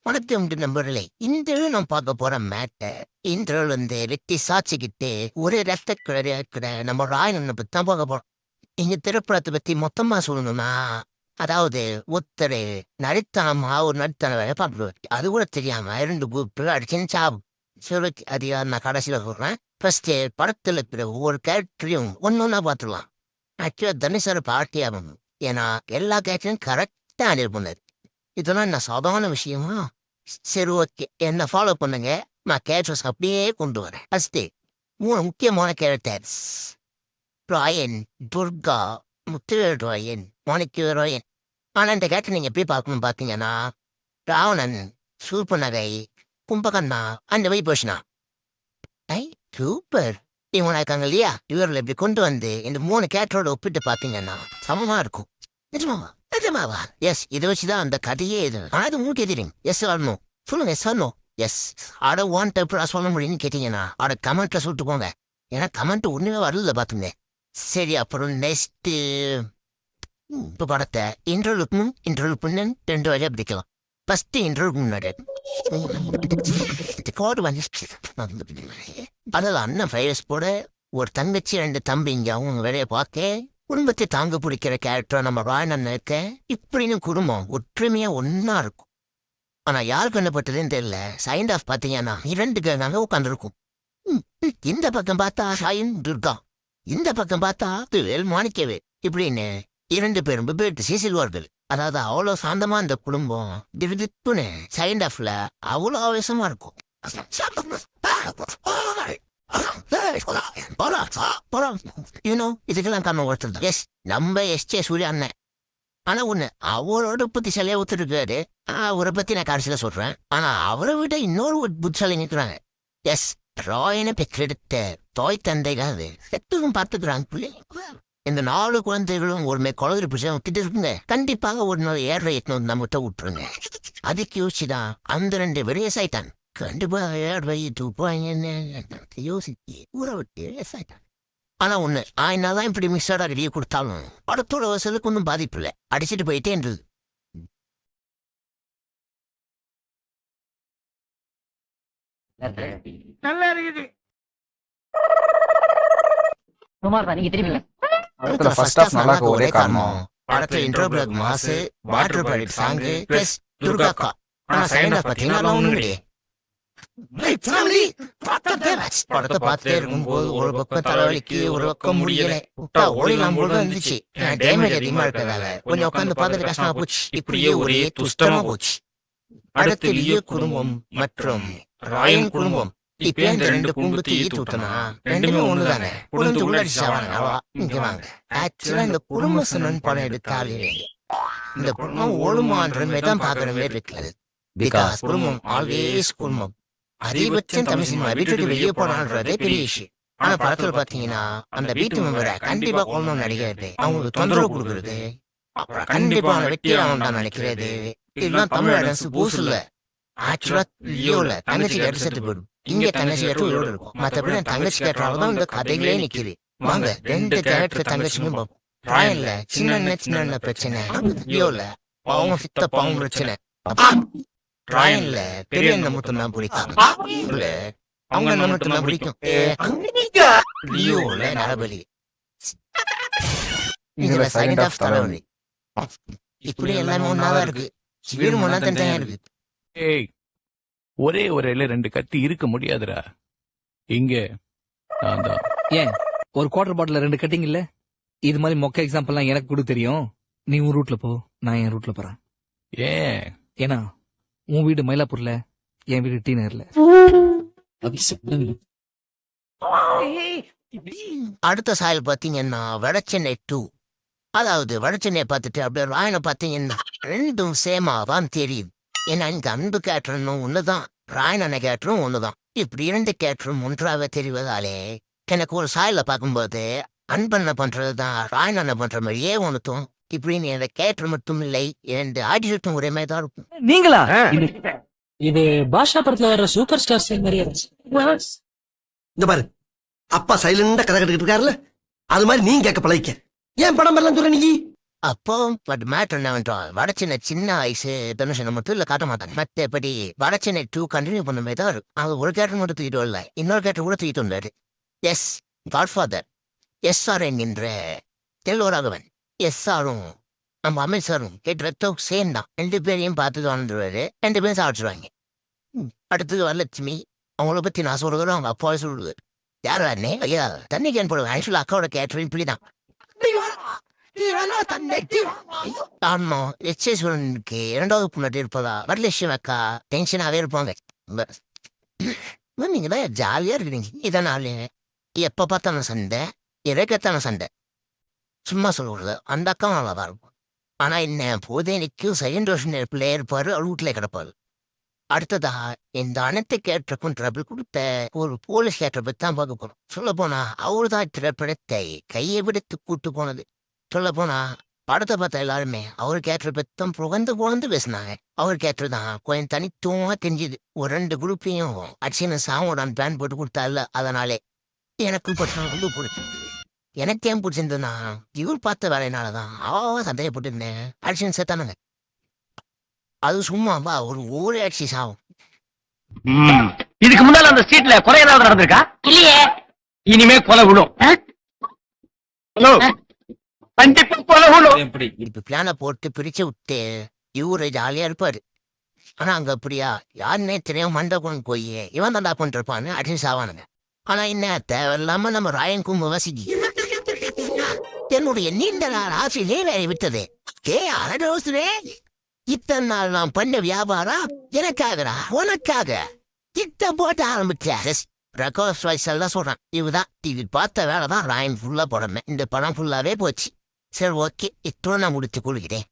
வணக்கம் நண்பர்களே. இன்று நான் பார்க்க போற மேட்டர் இன்றைய வெட்டி சாட்சிக்கிட்டு ஒரு ரத்த கிளறியா இருக்கிற நம்ம ராயனனை பத்தி தான் பார்க்க போறோம். இங்க திரைப்படத்தை பத்தி மொத்தமா சொல்லணும்னா, அதாவது ஒருத்தர் நடித்தனமா ஒரு நடித்தன வேலை பார்க்குறாரு. அது கூட தெரியாம 2 குரூப் அடிச்சுன்னு சாவு. சரி, அது நான் கடைசியில சொல்றேன். ஃபர்ஸ்ட் படத்துல இருக்கிற ஒவ்வொரு கேரக்டரையும் ஒன்னொன்னா பார்த்துக்கலாம். ஆக்சுவலா தனுஷர் பார்ட்டி ஆகணும். ஏன்னா எல்லா கேரக்டரும் கரெக்டா ஹேண்டில் பண்ணாரு. இதெல்லாம் என்ன சாதாரண விஷயமா? சரி, ஓகே, என்ன ஃபாலோ பண்ணுங்க. நான் கேரக்டர்ஸ் அப்படியே கொண்டு வரேன். ஃபர்ஸ்ட் 3 முக்கியமான கேரக்டர்ஸ்: ராயன், துர்கா, முத்துவேல் ராயன், மாணிக்க ராயன். ஆனா இந்த கேரக்டர் நீங்க எப்படி பார்க்கணும்னு பார்த்தீங்கன்னா, ராவணன், சூர்பனகை, கும்பகர்ணா அந்த வை போஷனா. ஐ சூப்பர்! இவங்க இருக்காங்க இல்லையா, இவர்களை இப்படி கொண்டு வந்து இந்த 3 கேரக்டரோட ஒப்பிட்டு பார்த்தீங்கன்னா சமமா இருக்கும். நிஜமாவா? நிஜமாவா? எஸ், இதை வச்சுதான் அந்த கதையே இது. ஆனா அது உங்களுக்கு தெரியும். எஸ் வரணும். சொல்லுங்க, எஸ் வரணும். எஸ். அட வாண்ட் எப்படா சொல்ல முடியும்னு கேட்டீங்கன்னா அட கமெண்ட்ல சொல்லிட்டு போங்க. ஏன்னா கமெண்ட் ஒண்ணுமே வரல பாத்துங்க. சரி, அப்புறம் நெக்ஸ்ட் இப்போ படத்தை இன்டர்வியூ பண்ணு 2 வழியா பிடிக்கலாம். ஃபர்ஸ்ட் இன்டர்வியூ முன்னாடி அதாவது அண்ணன் ஃபைரஸ் போட ஒரு தங்கச்சி 2 தம்பிங்க அவங்க வேலையை பார்க்க குடும்பத்தை தாங்க பிடிக்கிற கேரக்டர் நம்ம ராயன் இருக்க. இப்படின்னு குடும்பம் ஒற்றுமையா ஒன்னா இருக்கும். ஆனா யார் கண்ணப்பட்டதுன்னு தெரியல. சைண்ட் ஆஃப் பாத்தீங்கன்னா 2 கேங்காங்க உட்காந்துருக்கும். இந்த பக்கம் பார்த்தா சாயின் துர்கா, இந்த பக்கம் பார்த்தா துவேல் மாணிக்கவே. இப்படின்னு 2 பேரும் பேட்டு செல்வார்கள். அதாவது அவ்வளவு சாந்தமா இந்த குடும்பம் திடுதிப்புன்னு சைண்ட் ஆஃப்ல அவ்வளவு ஆவேசமா இருக்கும். இதுக்கெல்லாம் காரணம் ஒருத்தர் தான். எஸ், நம்ம எஸ்.ஜே. சூர்யா அண்ணன். ஆனா ஒண்ணு, அவரோட புத்திசாலியா ஒத்துருக்காரு. அவரை பத்தி நான் கடைசியில சொல்றேன். ஆனா அவரை விட இன்னொரு புத்திசாலி நிற்கிறாங்க. எஸ், ராயனை பெற்றெடுத்த தாய் தந்தைகள் அது செத்தும் பார்த்துக்கிறாங்க பிள்ளைங்க. இந்த 4 குழந்தைகளும் ஒரு குழந்தை பிடிச்சா கிட்ட இருக்குங்க. கண்டிப்பாக ஒரு நாள் ஏழரை எத்தணும் நம்மகிட்ட விட்டுருங்க. அதுக்கு யோசிச்சுதான் அந்த 2 வெறியசாயிட்டான். கண்டிப்பா ஏழரை யோசிச்சு ஊற விட்டு ஏசாயிட்டான். ஆனா ஒண்ணு, ஆயினாதான் இப்படி மிஸ்ஸாடா ரெடியை கொடுத்தாலும் படத்தோட வசலுக்கு ஒன்றும் பாதிப்பு இல்லை. அடிச்சுட்டு போயிட்டே இருந்தது. நல்லா இருக்குது. குமார் தான், நீங்க திரும்பி படத்துல ஃபர்ஸ்ட் ஹாஃப் நல்லா இருக்க ஒரே காரணம் படத்துல இன்ட்ரோ பிளாக் மாசு, வாட்டர் பைலட் சாங் பிளஸ் துர்காக்கா. ஆனா செகண்ட் ஹாஃப் பாத்தீங்கன்னா ஒண்ணும் கிடையாது. படத்தை பார்த்துட்டே இருக்கும்போது ஒரு பக்கம் தலைவலிக்கு, ஒரு பக்கம் முடியல. ஓடிலாம் போல இருந்துச்சு. டேமேஜ் அதிகமா இருக்கிறதால கொஞ்சம் உட்காந்து பார்த்துட்டு கஷ்டமா போச்சு. இப்படியே ஒரே துஷ்டமா போச்சு. அடுத்து லியோ குடும்பம் மற்றும் ராயன் குடும்பம். இப்ப இந்த 2 குடும்பத்தை ஈத்து விட்டனா 2மே ஒண்ணுதானே. குடும்பத்து உள்ளடிச்சாவாங்க. இங்க வாங்க. ஆக்சுவலா இந்த குடும்ப சனன் படம் எடுத்தாலே இந்த குடும்பம் ஓடுமான்ற தான் பாக்குற மாதிரி இருக்காது. பிகாஸ் குடும்பம் ஆல்வேஸ் குடும்பம். அதிகபட்சம் தமிழ் சினிமா வீட்டுக்கு வெளியே போனான்றதே பெரிய விஷயம். ஆனா படத்துல பாத்தீங்கன்னா அந்த வீட்டு மெம்பரை கண்டிப்பா குழந்தை நடிக்கிறது, அவங்களுக்கு தொந்தரவு கொடுக்கறது, அப்புறம் கண்டிப்பா வெட்டி ஆகணும் நினைக்கிறது, இதெல்லாம் தமிழ் அரசு பூசு இல்ல. ஆக்சுவலா லியோல தங்கச்சி கேட்டு செத்து போயிடும். இங்க தங்கச்சி கேட்டு உயிரோடு இருக்கும். மத்தபடி தங்கச்சி கேட்டால்தான் இந்த கதைகளே நிக்குது. வாங்க 2 கேரக்டர் தங்கச்சியும் பார்ப்போம். ராயன்ல சின்ன பிரச்சனை, லியோல பாவம் சித்த பாவம் பிரச்சனை. ராயன்ல பெரிய மட்டும் தான் பிடிக்கும். அவங்க மட்டும் தான் பிடிக்கும். லியோல நரபலி. இதுல சைண்ட் ஆஃப் தலைவலி. இப்படி எல்லாமே ஒன்னாதான் இருக்கு. வீடு ஒன்னா தனியா இருக்கு. ஏய், ஒரே ஒரு இலை 2 கத்தி இருக்க முடியாதுடா. இங்க நான் தான். ஏன் ஒரு குவார்டர் பாட்டில் 2 கட்டிங் இல்ல? இது மாதிரி மொக்க எக்ஸாம்பிள்லாம் எனக்கு கூட தெரியும். நீ உன் ரூட்ல போ, நான் என் ரூட்ல போறேன். ஏன்? ஏன்னா உன் வீடு மயிலாப்பூர்ல, என் வீடு டி நகர்ல. அடுத்த சாயல் பாத்தீங்கன்னா வடச்சென்னை 2. அதாவது வடச்சென்னையை பார்த்துட்டு அப்படியே ராயனை பாத்தீங்கன்னா 2ம் சேமா தான் தெரியுது. ஏன்னா இந்த அன்பு கேட்டரும் ஒண்ணுதான், ராயன கேட்டரும் ஒண்ணுதான். இப்படி 2 கேட்டரும் ஒன்றாக தெரிவதாலே எனக்கு ஒரு சாயல பார்க்கும்போது அன்பண்ண பண்றதுதான் ராயன பண்ற மாதிரியே ஒண்ணுத்தும். இப்படின்னு என் கேட்டர் மட்டும் இல்லை, 2 ஆடிஷனும் ஒரே மாதிரி தான் இருக்கும். நீங்களா? இது பாஷா படத்துல வர்ற சூப்பர் ஸ்டார் சீன் மாதிரியே இருந்துச்சு. இந்த பாரு, அப்பா சைலண்டா கதை கட்டுக்கிட்டு இருக்காருல்ல, அது மாதிரி நீங்க கேட்க பழகிக்க. ஏன் படம் எல்லாம் சொல்ற நீ? அப்போ பட் மேட்டர் என்னவென்றால் வடச்சென்னை சின்ன வயசு தனுஷனை மட்டும் இல்ல காட்ட மாட்டாங்க. மற்றபடி வடச்சென்னை 2 கண்டினியூ பண்ண மாதிரி தான் இருக்கும். அவங்க ஒரு கேரக்டர் மட்டும் தூக்கிட்டு வரல, இன்னொரு கேரக்டர் கூட தூக்கிட்டு வந்தாரு. எஸ் காட்ஃபாதர் SR என்கின்ற தெல்லோராகவன். SRும் நம்ம அமித் சாரும் கேட்டு சேம் தான். 2 பேரையும் பார்த்துட்டு வந்துருவாரு, 2 பேரும் சாப்பிடுவாங்க. அடுத்தது வரலட்சுமி, அவங்கள பத்தி நான் சொல்றதும் அவங்க அப்பாவை சொல்றது. யார் அண்ணே ஐயா தண்ணி கேன் போடுவேன். ஆக்சுவலா அக்காவோட கேரக்டர் இப்படிதான். ஆமா எச்சேஸ்வரனுக்கு 2வது பொண்ணு இருப்பதா வரலட்சுமி அக்கா டென்ஷனாவே இருப்பாங்க. நீங்க தான் ஜாலியா இருக்கிறீங்க. இதனால எப்ப பார்த்தாலும் சண்டை, இறக்கத்தான சண்டை. சும்மா சொல்றது அந்த அக்கா நல்லாதான் இருக்கும். ஆனா என்ன போதேனிக்கு செகண்ட் வருஷன் பிள்ளையா இருப்பாரு, அவர் வீட்டுல கிடப்பாரு. அடுத்ததா இந்த அனைத்து கேரக்டருக்கும் ட்ரபிள் கொடுத்த ஒரு போலீஸ் கேரக்டர் பத்தி தான் பார்க்க போறோம். சொல்ல போனா அவரு தான் திரைப்படத்தை கையை விடுத்து கூட்டு போனது. சொல்ல போனா படத்தை பார்த்த எல்லாருமே அவர் கேரக்டர் பத்தி தான் புகழ்ந்து பேசினாங்க. அவர் கேரக்டர் தான் கொஞ்சம் தனித்துவமா தெரிஞ்சுது. ஒரு 2 குரூப்பையும் அடிச்சுன்னு சாவோட பிளான் போட்டு கொடுத்தால, அதனாலே எனக்கும் ரொம்ப பிடிச்சது. எனக்கு ஏன் பிடிச்சிருந்ததுன்னா இவர் பார்த்த வேலையினாலதான் சந்தேகப்பட்டிருந்தேன். அடிச்சுன்னு சேர்த்தானுங்க. அது சும்மாவா ஒரு ஊரே அடிச்சு சாவும். இதுக்கு முன்னால அந்த ஸ்ட்ரீட்ல கொலை ஏதாவது நடந்திருக்கா? இல்லையே. இனிமே கொலை விடும். ஹலோ கண்டிப்பா கொலை விடும். இப்ப பிளான போட்டு பிரிச்சு விட்டு இவரு ஜாலியா இருப்பாரு. ஆனா அங்க அப்படியா யாருன்னே தெரியாம மண்டை கொண்டு போய் இவன் தாண்டா பண்ணிருப்பான்னு அடிச்சு சாவானுங்க. ஆனா என்ன தேவையில்லாம நம்ம ராயன் கும்பு வசிக்கு என்னுடைய நீண்ட நாள் ஆசையிலே வேலை விட்டது. அரடோசுரே, இத்தனை நாள் நான் பண்ண வியாபாரம் எனக்காகடா, உனக்காக திட்டம் போட்டு ஆரம்பிச்சேன். ரெக்கார்ட் வாய்ஸ் எல்லாம் சொல்றேன். இதுதான் இது பார்த்த வேலை தான் ராயன் ஃபுல்லா போடணும். இந்த படம் ஃபுல்லாவே போச்சு. சரி ஓகே, இத்தோட நான் முடித்து கொள்கிறேன்.